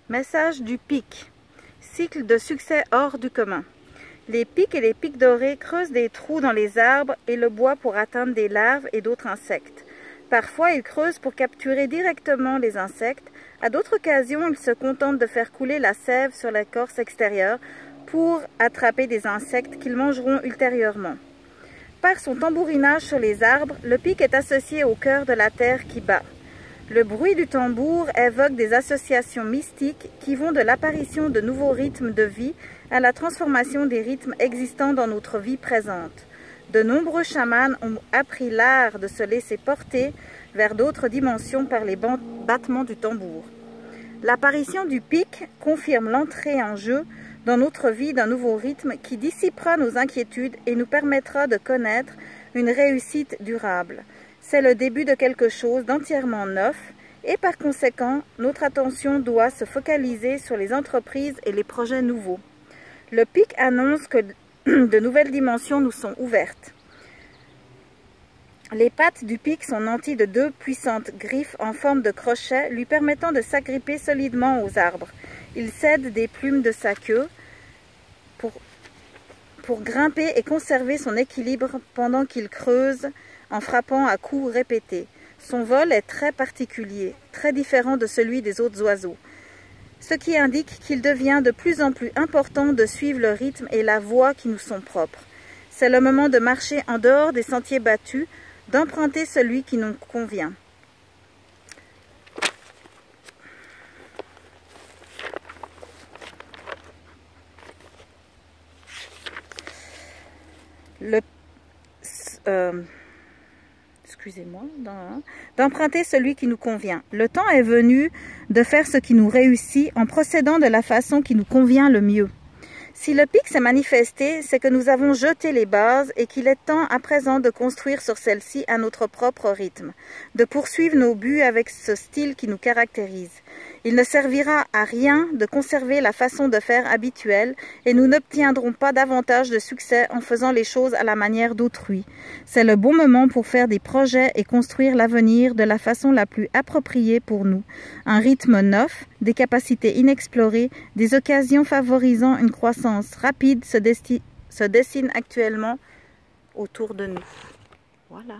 Message du pic. Cycle de succès hors du commun. Les pics et les pics dorés creusent des trous dans les arbres et le bois pour atteindre des larves et d'autres insectes. Parfois, ils creusent pour capturer directement les insectes. À d'autres occasions, ils se contentent de faire couler la sève sur l'écorce extérieure pour attraper des insectes qu'ils mangeront ultérieurement. Par son tambourinage sur les arbres, le pic est associé au cœur de la terre qui bat. Le bruit du tambour évoque des associations mystiques qui vont de l'apparition de nouveaux rythmes de vie à la transformation des rythmes existants dans notre vie présente. De nombreux chamans ont appris l'art de se laisser porter vers d'autres dimensions par les battements du tambour. L'apparition du pic confirme l'entrée en jeu dans notre vie d'un nouveau rythme qui dissipera nos inquiétudes et nous permettra de connaître une réussite durable. C'est le début de quelque chose d'entièrement neuf et par conséquent, notre attention doit se focaliser sur les entreprises et les projets nouveaux. Le pic annonce que de nouvelles dimensions nous sont ouvertes. Les pattes du pic sont nanties de deux puissantes griffes en forme de crochet lui permettant de s'agripper solidement aux arbres. Il cède des plumes de sa queue pour grimper et conserver son équilibre pendant qu'il creuse en frappant à coups répétés. Son vol est très particulier, très différent de celui des autres oiseaux, ce qui indique qu'il devient de plus en plus important de suivre le rythme et la voie qui nous sont propres. C'est le moment de marcher en dehors des sentiers battus, d'emprunter celui qui nous convient. D'emprunter celui qui nous convient. Le temps est venu de faire ce qui nous réussit en procédant de la façon qui nous convient le mieux. Si le pic s'est manifesté, c'est que nous avons jeté les bases et qu'il est temps à présent de construire sur celles-ci à notre propre rythme, de poursuivre nos buts avec ce style qui nous caractérise. Il ne servira à rien de conserver la façon de faire habituelle et nous n'obtiendrons pas davantage de succès en faisant les choses à la manière d'autrui. C'est le bon moment pour faire des projets et construire l'avenir de la façon la plus appropriée pour nous. Un rythme neuf, des capacités inexplorées, des occasions favorisant une croissance rapide se dessinent actuellement autour de nous. Voilà.